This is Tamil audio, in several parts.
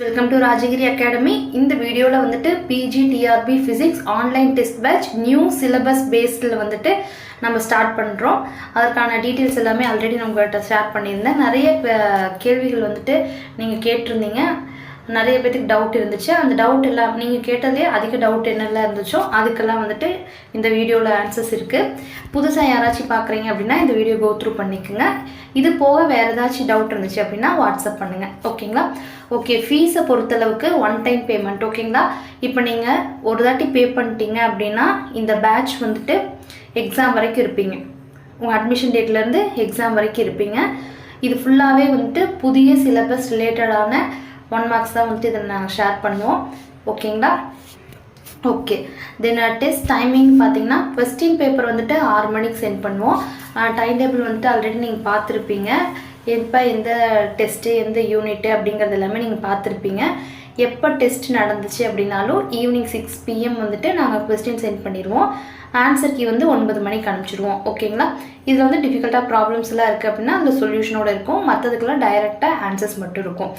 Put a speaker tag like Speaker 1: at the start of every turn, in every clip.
Speaker 1: Welcome to Rajagiri academy. இந்த வீடியோவில் வந்துட்டு PG TRB physics online test batch new syllabus பேஸ்டில் வந்துட்டு நம்ம ஸ்டார்ட் பண்ணுறோம். அதற்கான டீட்டெயில்ஸ் எல்லாமே ஆல்ரெடி நான் உங்கள்கிட்ட ஷேர் பண்ணியிருந்தேன். நிறைய கேள்விகள் வந்துட்டு நீங்கள் கேட்டிருந்தீங்க. நிறைய பேருக்கு டவுட் இருந்துச்சு. அந்த டவுட் எல்லாம் நீங்கள் கேட்டதே அதிக டவுட் என்னெல்லாம் இருந்துச்சோ அதுக்கெல்லாம் வந்துட்டு இந்த வீடியோவில் ஆன்சர்ஸ் இருக்குது. புதுசாக யாராச்சும் பார்க்குறீங்க அப்படின்னா இந்த வீடியோ கோ த்ரூ பண்ணிக்கோங்க. இது போக வேறு ஏதாச்சும் டவுட் இருந்துச்சு அப்படின்னா வாட்ஸ்அப் பண்ணுங்கள். ஓகேங்களா? ஓகே, ஃபீஸை பொறுத்தளவுக்கு ஒன் டைம் பேமெண்ட். ஓகேங்களா? இப்போ நீங்கள் ஒரு தாட்டி பே பண்ணிட்டீங்க அப்படின்னா இந்த பேட்ச் வந்துட்டு எக்ஸாம் வரைக்கும் இருப்பீங்க. உங்கள் அட்மிஷன் டேட்லேருந்து எக்ஸாம் வரைக்கும் இருப்பீங்க. இது ஃபுல்லாகவே வந்துட்டு புதிய சிலபஸ் ரிலேட்டடான 1 மார்க்ஸ் தான் வந்துட்டு இதை நாங்கள் ஷேர் பண்ணுவோம். ஓகேங்களா? ஓகே, தென் டெஸ்ட் டைமிங் பார்த்தீங்கன்னா கொஸ்டின் பேப்பர் வந்துட்டு 6 மணிக்கு சென்ட் பண்ணுவோம். டைம் டேபிள் வந்துட்டு ஆல்ரெடி நீங்கள் பார்த்துருப்பீங்க. எப்போ எந்த டெஸ்ட்டு எந்த யூனிட்டு அப்படிங்கிறது எல்லாமே நீங்கள் பார்த்துருப்பீங்க. எப்போ டெஸ்ட் நடந்துச்சு அப்படின்னாலும் ஈவினிங் 6 PM வந்துட்டு நாங்கள் கொஸ்டின் சென்ட் பண்ணிடுவோம். ஆன்சர் கீ வந்து 9 மணிக்கு அனுப்பிச்சிடுவோம். ஓகேங்களா? இதில் வந்து டிஃபிகல்ட்டாக ப்ராப்ளம்ஸ் எல்லாம் இருக்குது அப்படின்னா அந்த சொல்யூஷனோடு இருக்கும். மற்றதுக்கெல்லாம் டைரெக்டாக ஆன்சர்ஸ் மட்டும் இருக்கும்.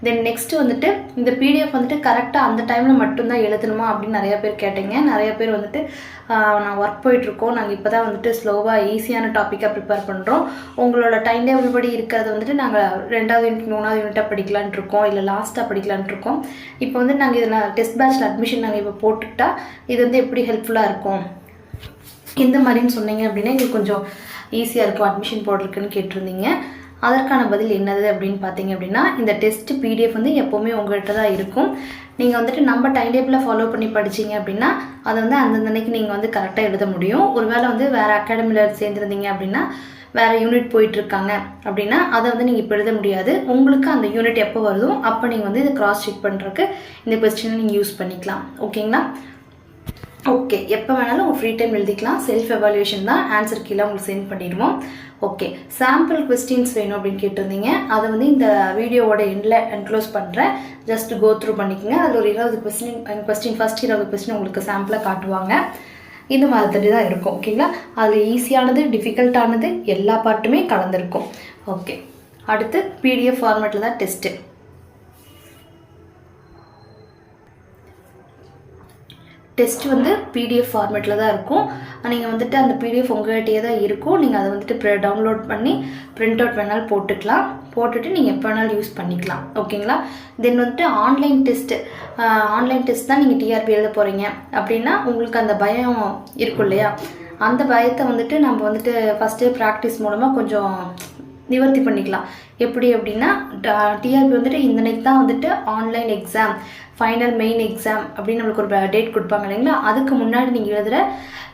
Speaker 1: தென் நெக்ஸ்ட்டு வந்துட்டு இந்த பிடிஎஃப் வந்துட்டு கரெக்டாக அந்த டைமில் மட்டும்தான் எழுதணுமா அப்படின்னு நிறையா பேர் கேட்டீங்க. நிறைய பேர் வந்துட்டு நான் ஒர்க் போயிட்டுருக்கோம், நாங்கள் இப்போ தான் வந்துட்டு ஸ்லோவாக ஈஸியான டாப்பிக்காக ப்ரிப்பேர் பண்ணுறோம், உங்களோட டைம் டேபிள் படி இருக்கிறது வந்துட்டு நாங்கள் 2வது யூனிட் 3வது யூனிட்டாக படிக்கலான் இருக்கோம், இல்லை லாஸ்ட்டாக படிக்கலான் இருக்கோம். இப்போ வந்து நாங்கள் இதில் டெஸ்ட் பேட்சில் அட்மிஷன் நாங்கள் இப்போ போட்டுக்கிட்டா இது வந்து எப்படி ஹெல்ப்ஃபுல்லாக இருக்கும், எந்த மாதிரின்னு சொன்னீங்க அப்படின்னா எங்களுக்கு கொஞ்சம் ஈஸியாக இருக்கும் அட்மிஷன் போடுறதுக்குன்னு கேட்டிருந்தீங்க. அதற்கான பதில் என்னது அப்படின்னு பார்த்தீங்க அப்படின்னா இந்த டெஸ்ட் பிடிஎஃப் வந்து எப்போவுமே உங்கள்கிட்ட தான் இருக்கும். நீங்கள் வந்துட்டு நம்ம டைம் டேபிளில் ஃபாலோ பண்ணி படிச்சிங்க அப்படின்னா அதை வந்து அந்தந்த அன்னைக்கு நீங்கள் வந்து கரெக்டாக எழுத முடியும். ஒருவேளை வந்து வேறு அகாடமியில் சேர்ந்துருந்தீங்க அப்படின்னா வேறு யூனிட் போயிட்டுருக்காங்க அப்படின்னா அதை வந்து நீங்கள் இப்போ எழுத முடியாது. உங்களுக்கு அந்த யூனிட் எப்போ வருதோ அப்போ நீங்கள் வந்து இதை கிராஸ் செக் பண்ணுறதுக்கு இந்த கொஸ்டினை நீங்கள் யூஸ் பண்ணிக்கலாம். ஓகேங்களா? ஓகே, எப்போ வேணாலும் உங்கள் ஃப்ரீ டைம் எழுதிக்கலாம். செல்ஃப் எவாலுவேஷன் தான், ஆன்சர் கீழே உங்களுக்கு சென்ட் பண்ணிடுவோம். ஓகே, சாம்பிள் கொஸ்டின்ஸ் வேணும் அப்படின்னு கேட்டிருந்தீங்க. அதை வந்து இந்த வீடியோவோட எண்டில் என்க்ளோஸ் பண்ணுறேன். ஜஸ்ட் கோ த்ரூ பண்ணிக்கோங்க. அதில் ஒரு 20 கொஸ்டின் ஃபஸ்ட் 20 கொஸ்டின் உங்களுக்கு சாம்பிளாக காட்டுவாங்க. இந்த மாதிரி தான் இருக்கும். ஓகேங்களா? அதில் ஈஸியானது டிஃபிகல்ட்டானது எல்லா பார்ட்டுமே கலந்துருக்கும். ஓகே, அடுத்து பிடிஎஃப் ஃபார்மேட்டில் தான் டெஸ்ட்டு. டெஸ்ட் வந்து பிடிஎஃப் ஃபார்மேட்டில் தான் இருக்கும். நீங்கள் வந்துட்டு அந்த பிடிஎஃப் உங்கள்கிட்டயே தான் இருக்கும். நீங்கள் அதை வந்துட்டு டவுன்லோட் பண்ணி பிரிண்ட் அவுட் வேணாலும் போட்டுக்கலாம். போட்டுட்டு நீங்கள் எப்போ வேணாலும் யூஸ் பண்ணிக்கலாம். ஓகேங்களா? தென் வந்துட்டு ஆன்லைன் டெஸ்ட் தான் நீங்கள் டிஆர்பி எழுத போகிறீங்க அப்படின்னா உங்களுக்கு அந்த பயம் இருக்கும் இல்லையா? அந்த பயத்தை வந்துட்டு நம்ம வந்துட்டு ஃபஸ்ட்டு ப்ராக்டிஸ் மூலமாக கொஞ்சம் நிவர்த்தி பண்ணிக்கலாம். எப்படி அப்படின்னா டிஆர்பி வந்துட்டு இந்த நைட் தான் வந்துட்டு online exam, final main exam அப்படின்னு நம்மளுக்கு ஒரு டேட் கொடுப்பாங்க இல்லைங்களா? அதுக்கு முன்னாடி நீங்கள் எழுதுகிற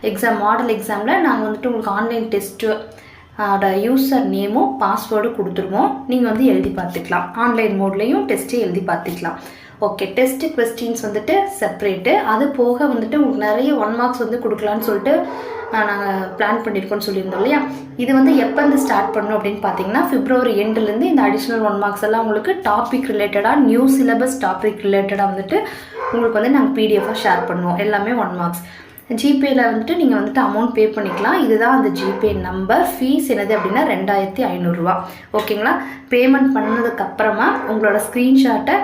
Speaker 1: எக்ஸாம் மாடல் எக்ஸாமில் நாங்கள் வந்துட்டு உங்களுக்கு ஆன்லைன் டெஸ்ட்டு யூசர் நேமும் பாஸ்வேர்டும் கொடுத்துருவோம். நீங்கள் வந்து எழுதி பார்த்துக்கலாம். ஆன்லைன் மோட்லேயும் டெஸ்ட்டு எழுதி பார்த்துக்கலாம். ஓகே, டெஸ்ட்டு கொஸ்டின்ஸ் வந்துட்டு செப்ரேட்டு. அது போக வந்துட்டு உங்களுக்கு நிறைய 1 மார்க்ஸ் வந்து கொடுக்கலான்னு சொல்லிட்டு நாங்கள் பிளான் பண்ணியிருக்கோன்னு சொல்லியிருந்தோம் இல்லையா? இது வந்து எப்போ இருந்து ஸ்டார்ட் பண்ணணும் அப்படின்னு பார்த்தீங்கன்னா February எண்ட்லேருந்து இந்த அடிஷ்னல் 1 மார்க்ஸ் எல்லாம் உங்களுக்கு டாபிக் ரிலேட்டடாக நியூ சிலபஸ் டாபிக் ரிலேட்டடாக வந்துட்டு உங்களுக்கு வந்து நாங்கள் பிடிஎஃபாக ஷேர் பண்ணுவோம். எல்லாமே 1 மார்க்ஸ். ஜிபேயில் வந்துட்டு நீங்கள் வந்துட்டு அமௌண்ட் பே பண்ணிக்கலாம். இதுதான் அந்த ஜிபே நம்பர். ஃபீஸ் என்னது அப்படின்னா 2500 ரூபா. ஓகேங்களா? பேமெண்ட் பண்ணதுக்கப்புறமா உங்களோட ஸ்க்ரீன்ஷாட்டை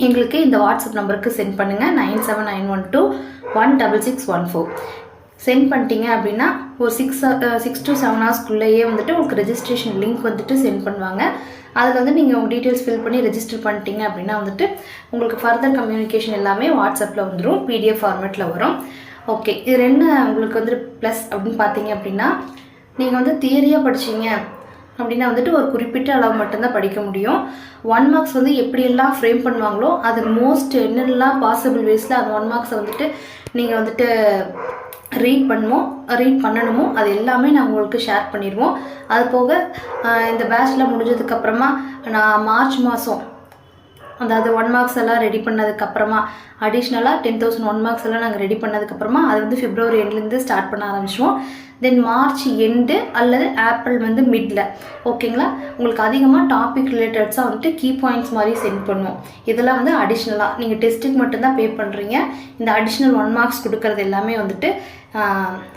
Speaker 1: எங்களுக்கு இந்த வாட்ஸ்அப் நம்பருக்கு சென்ட் பண்ணுங்கள். 9791216614 சென்ட் பண்ணிட்டீங்க அப்படின்னா ஒரு 6 to 7 ஹவர்ஸ்க்குள்ளேயே வந்துட்டு உங்களுக்கு ரெஜிஸ்ட்ரேஷன் லிங்க் வந்துட்டு சென்ட் பண்ணுவாங்க. அதில் வந்து நீங்கள் உங்கள் டீட்டெயில்ஸ் ஃபில் பண்ணி ரெஜிஸ்டர் பண்ணிட்டீங்க அப்படின்னா வந்துட்டு உங்களுக்கு ஃபர்தர் கம்யூனிகேஷன் எல்லாமே வாட்ஸ்அப்பில் வந்துடும், பிடிஎஃப் ஃபார்மேட்டில் வரும். ஓகே, இது என்ன உங்களுக்கு வந்துட்டு ப்ளஸ் அப்படின்னு பார்த்தீங்க அப்படின்னா நீங்கள் வந்து தியரியாக படிச்சிங்க அப்படின்னா வந்துட்டு ஒரு குறிப்பிட்ட அளவு மட்டும்தான் படிக்க முடியும். 1 மார்க்ஸ் வந்து எப்படியெல்லாம் ஃப்ரேம் பண்ணுவாங்களோ அது மோஸ்ட் என்னெல்லாம் பாசிபிள் வேஸில் அந்த 1 மார்க்ஸை வந்துட்டு நீங்கள் வந்துட்டு ரீட் பண்ணணுமோ அது எல்லாமே நான் உங்களுக்கு ஷேர் பண்ணிடுவோம். அது போக இந்த பேட்சில் முடிஞ்சதுக்கப்புறமா நான் மார்ச் மாதம் அதாவது 1 மார்க்ஸ் எல்லாம் ரெடி பண்ணதுக்கப்புறமா அடிஷ்னலாக 10,000 1 மார்க்ஸ் எல்லாம் நாங்கள் ரெடி பண்ணதுக்கப்புறமா அது வந்து February எண்ட்லேருந்து ஸ்டார்ட் பண்ண ஆரம்பிச்சிடுவோம். தென் மார்ச் எண்டு அல்லது ஏப்ரல் வந்து மிடில். ஓகேங்களா? உங்களுக்கு அதிகமாக டாபிக் ரிலேட்டட்ஸாக வந்துட்டு கீ பாயிண்ட்ஸ் மாதிரி சென்ட் பண்ணுவோம். இதெல்லாம் வந்து அடிஷ்னலாக நீங்கள் டெஸ்ட்டுக்கு மட்டும்தான் பே பண்ணுறீங்க. இந்த அடிஷ்னல் 1 மார்க்ஸ் கொடுக்கறது எல்லாமே வந்துட்டு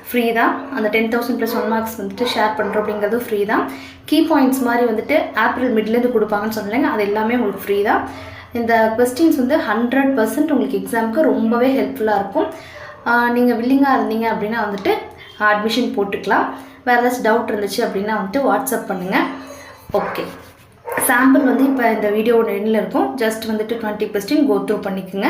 Speaker 1: ஃப்ரீ தான். அந்த 10,000 + 1 மார்க்ஸ் வந்துட்டு ஷேர் பண்ணுறோம் அப்படிங்கிறதும் ஃப்ரீ தான். கீ பாயிண்ட்ஸ் மாதிரி வந்துட்டு ஏப்ரல் மிட்லேருந்து கொடுப்பாங்கன்னு சொன்னாங்க, அது எல்லாமே உங்களுக்கு ஃப்ரீ தான். இந்த கொஸ்டின்ஸ் வந்து 100% உங்களுக்கு எக்ஸாமுக்கு ரொம்பவே ஹெல்ப்ஃபுல்லாக இருக்கும். நீங்கள் வில்லிங்காக இருந்தீங்க அப்படின்னா வந்துட்டு அட்மிஷன் போட்டுக்கலாம். வேறு ஏதாச்சும் டவுட் இருந்துச்சு அப்படின்னா வந்துட்டு வாட்ஸ்அப் பண்ணுங்கள். ஓகே, சாம்பிள் வந்து இப்போ இந்த வீடியோட எண்டில் இருக்கும். ஜஸ்ட் வந்துட்டு 20 கொஸ்டின் கோ த்ரூ பண்ணிக்கோங்க.